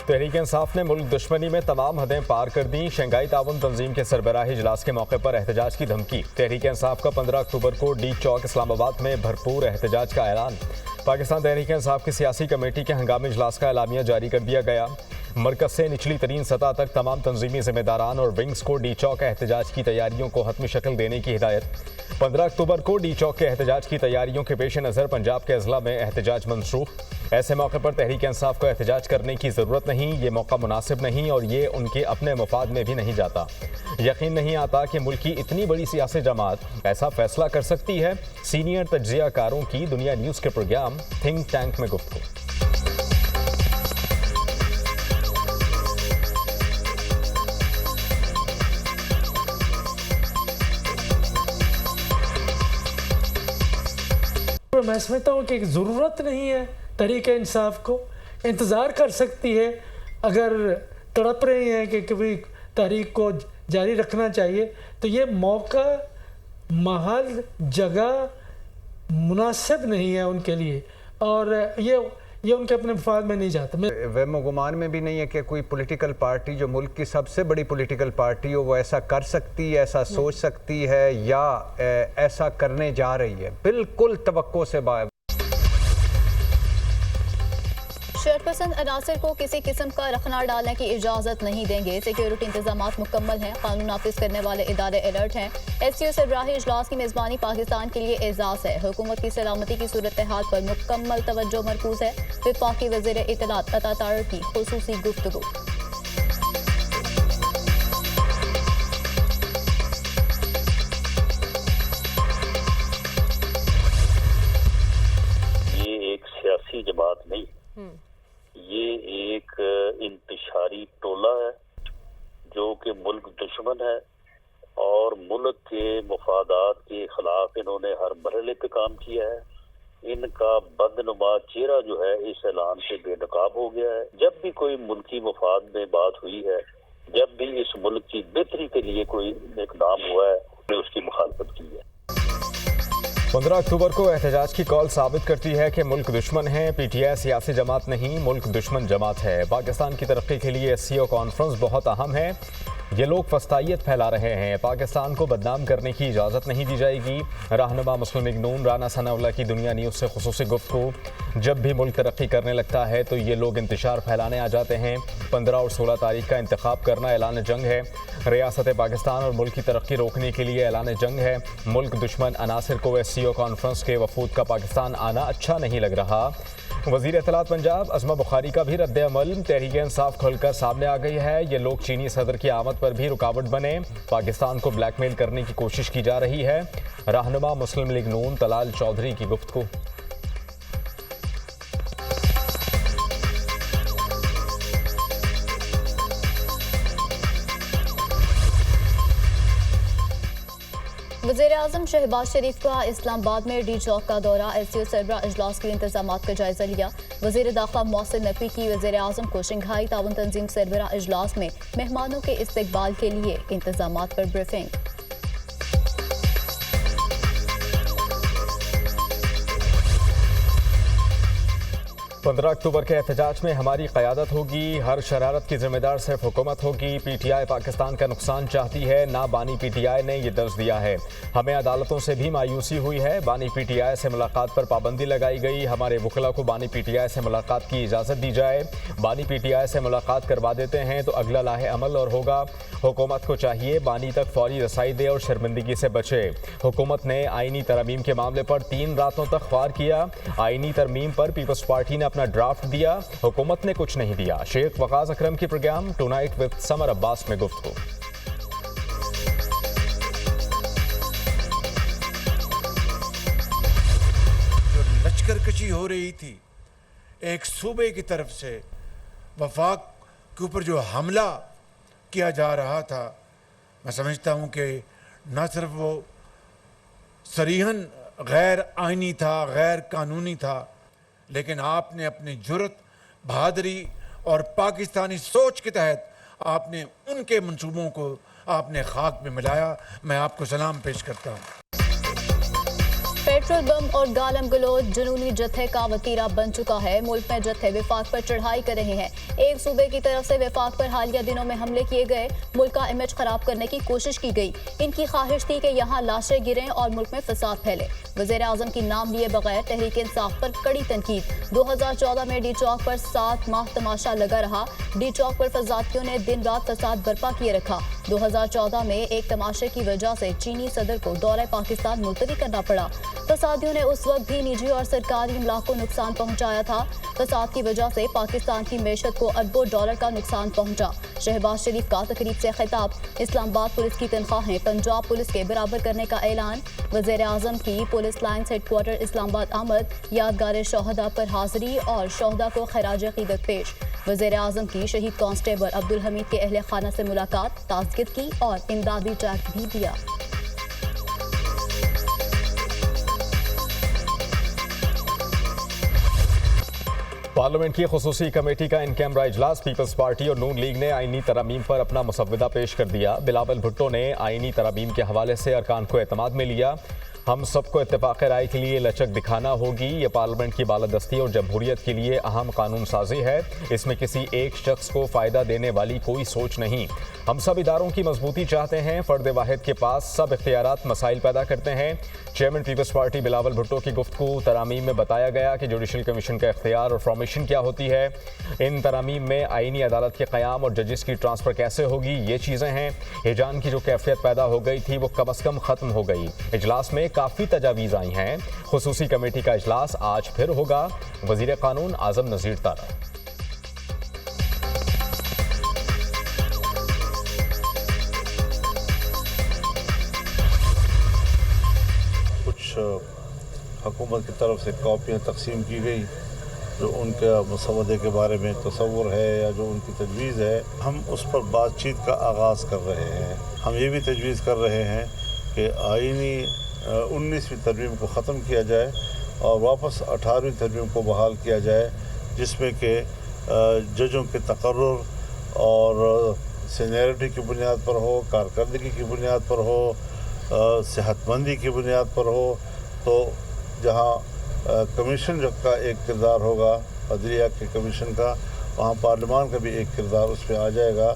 तहरीक इंसाफ ने मुल्क दुश्मनी में तमाम हदें पार कर दी। शंघाई ताउन तंजीम के सरबराही इजलास के मौके पर एहतजाज की धमकी। तहरीक इंसाफ का 15 अक्टूबर को डी चौक इस्लामाबाद में भरपूर एहतजाज का ऐलान। पाकिस्तान तहरीक इंसाफ की सियासी कमेटी के हंगामी इजलास का एलामिया जारी कर दिया गया। मरकज से निचली तरीन सतह तक तमाम तंजीमी जिम्मेदारान और विंग्स को डी चौक एहतजाज की तैयारियों को हतमी शक्ल देने की हिदायत। 15 अक्टूबर को डी चौक के एहतजाज की तैयारियों के पेश नज़र पंजाब के अजला में एहतजाज मनसूख। ऐसे मौके पर तहरीक इंसाफ को एहतजाज करने की ज़रूरत नहीं, ये मौका मुनासिब नहीं और ये उनके अपने मफाद में भी नहीं जाता। यकीन नहीं आता कि मुल्क की इतनी बड़ी सियासी जमात ऐसा फैसला कर सकती है। सीनियर तज्जियाकारों की दुनिया न्यूज़ के प्रोग्राम थिंक टैंक में गुफ्तगू। मैं समझता हूँ कि ज़रूरत नहीं है तहरीक इंसाफ को, इंतज़ार कर सकती है। अगर तड़प रहे हैं कि कभी तहरीक को जारी रखना चाहिए तो ये मौका, महल, जगह मुनासिब नहीं है उनके लिए और ये उनके अपने मफाद में नहीं जाता। वहम गुमान में भी नहीं है कि कोई पॉलिटिकल पार्टी जो मुल्क की सबसे बड़ी पॉलिटिकल पार्टी हो वो ऐसा कर सकती है, ऐसा सोच सकती है या ऐसा करने जा रही है। बिल्कुल तवक्को से बाहर। शरपसंद अनासर को किसी किस्म का रखना डालने की इजाज़त नहीं देंगे। सिक्योरिटी इंतजामात मुकम्मल हैं। कानून नाफिज करने वाले इदारे अलर्ट हैं। SCO सरबराही इजलास की मेज़बानी पाकिस्तान के लिए एजाज़ है। हुकूमत की सलामती की सूरत हाल पर मुकम्मल तवज्जो मरकूज है। वफाकी वज़ीर इत्तलात अता तारड़ की खुसूसी गुफ्तगू। ये एक सियासी जमात नहीं, ये एक इंतशारी टोला है जो कि मुल्क दुश्मन है और मुल्क के मफादात के खिलाफ इन्होंने हर मरहले पे काम किया है। इनका बदनुमा चेहरा जो है इस ऐलान से बेनकाब हो गया है। जब भी कोई मुल्की मफाद में बात हुई है, जब भी इस मुल्क की बेहतरी के लिए कोई इकदाम हुआ है तो उसकी मुखालफत की है। 15 अक्टूबर को एहतजाज की कॉल साबित करती है कि मुल्क दुश्मन है। PTI सियासी जमात नहीं, मुल्क दुश्मन जमात है। पाकिस्तान की तरक्की के लिए SCO कॉन्फ्रेंस बहुत अहम है। ये लोग फस्तायत फैला रहे हैं। पाकिस्तान को बदनाम करने की इजाज़त नहीं दी जाएगी। रहनुमा मुस्लिम लीग नून राना सनाउल्लाह की दुनिया न्यूज़ से खुसूसी गुफ्तगू। जब भी मुल्क तरक्की करने लगता है तो ये लोग इंतशार फैलाने आ जाते हैं। 15 और 16 तारीख का इंतखाब करना ऐलान जंग है। रियासत पाकिस्तान और मुल्क की तरक्की रोकने के लिए ऐलान जंग है। मुल्क दुश्मन अनासर को SCO कॉन्फ्रेंस के वफूद का पाकिस्तान आना अच्छा नहीं लग रहा। वज़ीर इत्तलात पंजाब अज़मा बुखारी का भी रद्द अमल। तहरीक इंसाफ खुलकर सामने आ गई है। ये लोग चीनी सदर की आमद पर भी रुकावट बने। पाकिस्तान को ब्लैकमेल करने की कोशिश की जा रही है। रहनुमा मुस्लिम लीग नून तलाल चौधरी की गुफ्तगू। वज़ीर आज़म शहबाज शरीफ का इस्लामाबाद में डी चौक का दौरा। SCO सरबराह इजलास के इंतजामात का जायजा लिया। वज़ीर दाखिला मोहसिन नकवी की वज़ीर आज़म को शंघाई ताउन तंजीम सरबराह इजलास में मेहमानों के इस्तकबाल के लिए इंतजामात पर ब्रीफिंग। 15 अक्टूबर के एहतजाज में हमारी क़यादत होगी। हर शरारत की जिम्मेदार सिर्फ हुकूमत होगी। PTI पाकिस्तान का नुकसान चाहती है, ना बानी PTI ने ये दर्ज दिया है। हमें अदालतों से भी मायूसी हुई है। बानी PTI से मुलाकात पर पाबंदी लगाई गई। हमारे वकला को बानी PTI से मुलाकात की इजाज़त दी जाए। बानी PTI से मुलाकात करवा देते हैं तो अगला लाहे अमल और होगा। हुकूमत को चाहिए बानी तक फौरी रसाई दे और शर्मिंदगी से बचे। हुकूमत ने आइनी तरमीम के मामले पर 3 रातों तक ख्वार किया। आइनी तरमीम पर पीपल्स पार्टी ने अपना ड्राफ्ट दिया, हुकूमत ने कुछ नहीं दिया। शेख वकास अकरम की programme tonight with Samar Abbas में गुफ्तगू। जो लश्करकशी हो रही थी एक सूबे की तरफ से, वफाक के ऊपर जो हमला किया जा रहा था, मैं समझता हूँ कि न सिर्फ वो सरीहन गैर आइनी था, गैर कानूनी था, लेकिन आपने अपनी जुर्रत, बहादुरी और पाकिस्तानी सोच के तहत आपने उनके मंसूबों को आपने खाक में मिलाया। मैं आपको सलाम पेश करता हूँ। पेट्रोल बम और गालम गलोच जुनूनी जत्थे का वतीरा बन चुका है। मुल्क में जत्थे विफाक पर चढ़ाई कर रहे हैं। एक सूबे की तरफ से विफाक पर हालिया दिनों में हमले किए गए, मुल्क का इमेज खराब करने की कोशिश की गई। इनकी ख्वाहिश थी कि यहाँ लाशें गिरें और मुल्क में फसाद फैले। वज़ीर आज़म की नाम लिए बगैर तहरीक इंसाफ पर कड़ी तनकीद। 2014 में डी चौक पर 7 माह तमाशा लगा रहा। डी चौक पर फसादियों ने दिन रात फसाद बर्पा किए रखा। 2014 में एक तमाशे की वजह से चीनी सदर को दौरे पाकिस्तान मुलतवी करना पड़ा। फसादियों ने उस वक्त भी निजी और सरकारी इमलाक को नुकसान पहुंचाया था। फसाद की वजह से पाकिस्तान की मैशत को अरबों डॉलर का नुकसान पहुंचा। शहबाज शरीफ का तकरीब से खिताब। इस्लामाबाद पुलिस की तनख्वाहें पंजाब पुलिस के बराबर करने का ऐलान। वज़ीर आज़म की पुलिस लाइन्स हेडक्वार्टर इस्लामाबाद आमद। यादगार शोहदा पर हाजिरी और शोहदा को खराज अकीदत पेश। वज़ीर आज़म की शहीद कांस्टेबल अब्दुल हमीद के अहले खाना से मुलाकात, ताज़ियत की और इमदादी चेक भी दिया। पार्लियामेंट की खुसूसी कमेटी का इन कैमरा इजलास। पीपल्स पार्टी और नून लीग ने आईनी तरमीम पर अपना मुसव्वदा पेश कर दिया। बिलावल भुट्टो ने आईनी तरमीम के हवाले से अरकान को एतमाद में लिया। हम सबको इत्तेफाक राय के लिए लचक दिखाना होगी। ये पार्लियामेंट की बालादस्ती और जमहूरियत के लिए अहम कानून साजी है। इसमें किसी एक शख्स को फ़ायदा देने वाली कोई सोच नहीं। हम सब इदारों की मजबूती चाहते हैं। फ़र्द वाहिद के पास सब इख्तियारात मसाइल पैदा करते हैं। चेयरमैन पीपल्स पार्टी बिलावल भुट्टो की गुफ्तगू। तरामीम में बताया गया कि जुडिशल कमीशन का इख्तियार और फॉर्मेशन क्या होती है। इन तरामीम में आईनी अदालत के क़याम और जजेस की ट्रांसफ़र कैसे होगी, ये चीज़ें हैं। हिजान की जो कैफियत पैदा हो गई थी वो कम अज़ कम ख़त्म हो गई। इजलास में काफ़ी तजावीज़ आई हैं। खुसूसी कमेटी का इजलास आज फिर होगा। वज़ीर क़ानून आज़म नज़ीर तारा। हुकूमत की तरफ से कॉपियाँ तकसीम की गई, जो उनके मसवदे के बारे में तसव्वुर है या जो उनकी तजवीज़ है, हम उस पर बातचीत का आगाज़ कर रहे हैं। हम ये भी तजवीज़ कर रहे हैं कि आईनी 19वीं तरमीम को ख़त्म किया जाए और वापस 18वीं तरमीम को बहाल किया जाए, जिसमें कि जजों के तकर्रुर और सीनियरिटी की बुनियाद पर हो, कारकर्दगी की बुनियाद पर हो, सेहतमंदी की बुनियाद पर हो। तो जहाँ कमीशन का एक किरदार होगा, अदलिया के कमीशन का, वहाँ पार्लियामान का भी एक किरदार उस पर आ जाएगा।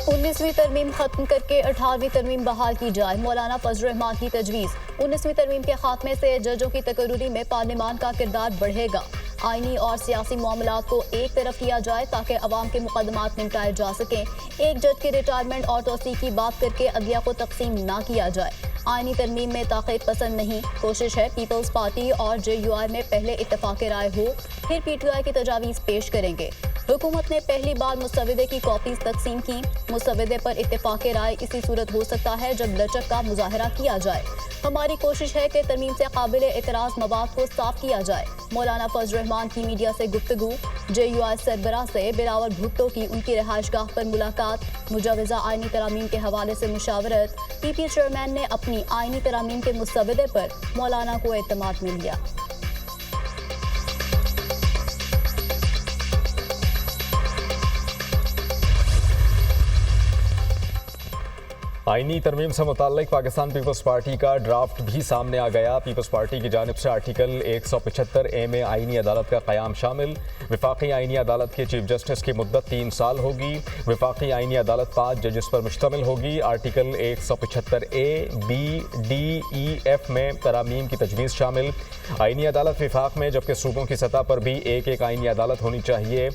19वीं तरमीम खत्म करके 18वीं तरमीम बहाल की जाए, मौलाना फजल रहमान की तजवीज़। 19वीं तरमीम के खात्मे से जजों की तकर्रुरी में पार्लियामान का किरदार बढ़ेगा। आईनी और सियासी मामलात को एक तरफ किया जाए ताकि अवाम के मुकदमात निपटाए जा सकें। एक जज के रिटायरमेंट और तोसी की बात करके अदलिया को तकसीम ना किया जाए। आईनी तरमीम में ताक़ीद पसंद नहीं। कोशिश है पीपल्स पार्टी और JUI में पहले इत्तेफाक राय हो, फिर PTI की तजावीज़ पेश करेंगे। हुकूमत ने पहली बार मुसव्वदे की कॉपीज तकसीम की। मुसव्वदे पर इत्तेफाक राय इसी सूरत हो सकता है जब लचक का मुजाहरा किया जाए। हमारी कोशिश है कि तरमीम से काबिल एतराज़ मवाद को साफ किया जाए। मौलाना फजल रहमान की मीडिया से गुफ्तगू। JUI सरबराह से बिलावल भुट्टो की उनकी रहायशगाह पर मुलाकात। मुजवज़ा आईनी तरामीम के हवाले से मुशावरत। PP चेयरमैन ने अपनी आईनी तरामीम के मुसव्वदे पर मौलाना को एतमाद में लिया। आईनी तरमीम से मुताल्लिक पाकिस्तान पीपल्स पार्टी का ड्राफ्ट भी सामने आ गया। पीपल्स पार्टी की जानिब से आर्टिकल 175A में आईनी अदालत का क़याम शामिल। वफाकी आईनी अदालत के चीफ जस्टिस की मुद्दत 3 साल होगी। वफाकी आईनी अदालत 5 जजेस पर मुश्तमिल होगी। Article 175A, B, D, E, F में तरामीम की तजवीज़ शामिल। आईनी अदालत वफाक में, जबकि सूबों की सतह पर भी एक आईनी अदालत होनी चाहिए।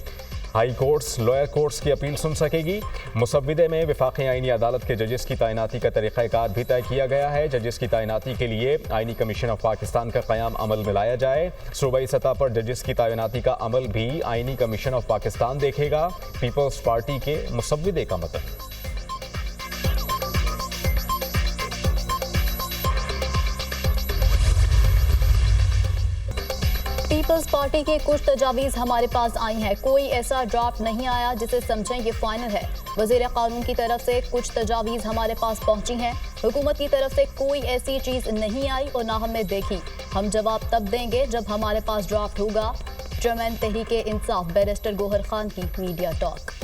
हाई कोर्ट्स, लोअर कोर्ट्स की अपील सुन सकेगी। मुसव्वदे में वफाकी आईनी अदालत के जजेस की तैनाती का तरीक़ाकार भी तय किया गया है। जजेस की तैनाती के लिए आईनी कमीशन ऑफ पाकिस्तान का क़याम अमल में लाया जाए। सूबाई सतह पर जजेस की तैनाती का अमल भी आईनी कमीशन ऑफ पाकिस्तान देखेगा। पीपल्स पार्टी के मुसव्वदे का मतन। पीपल्स पार्टी की कुछ तजावीज़ हमारे पास आई हैं। कोई ऐसा ड्राफ्ट नहीं आया जिसे समझें ये फाइनल है। वज़ीर क़ानून की तरफ से कुछ तजावीज़ हमारे पास पहुंची हैं। हुकूमत की तरफ से कोई ऐसी चीज़ नहीं आई और ना हमने देखी। हम जवाब तब देंगे जब हमारे पास ड्राफ्ट होगा। चेयरमैन तहरीक इंसाफ बैरिस्टर गोहर खान की मीडिया टॉक।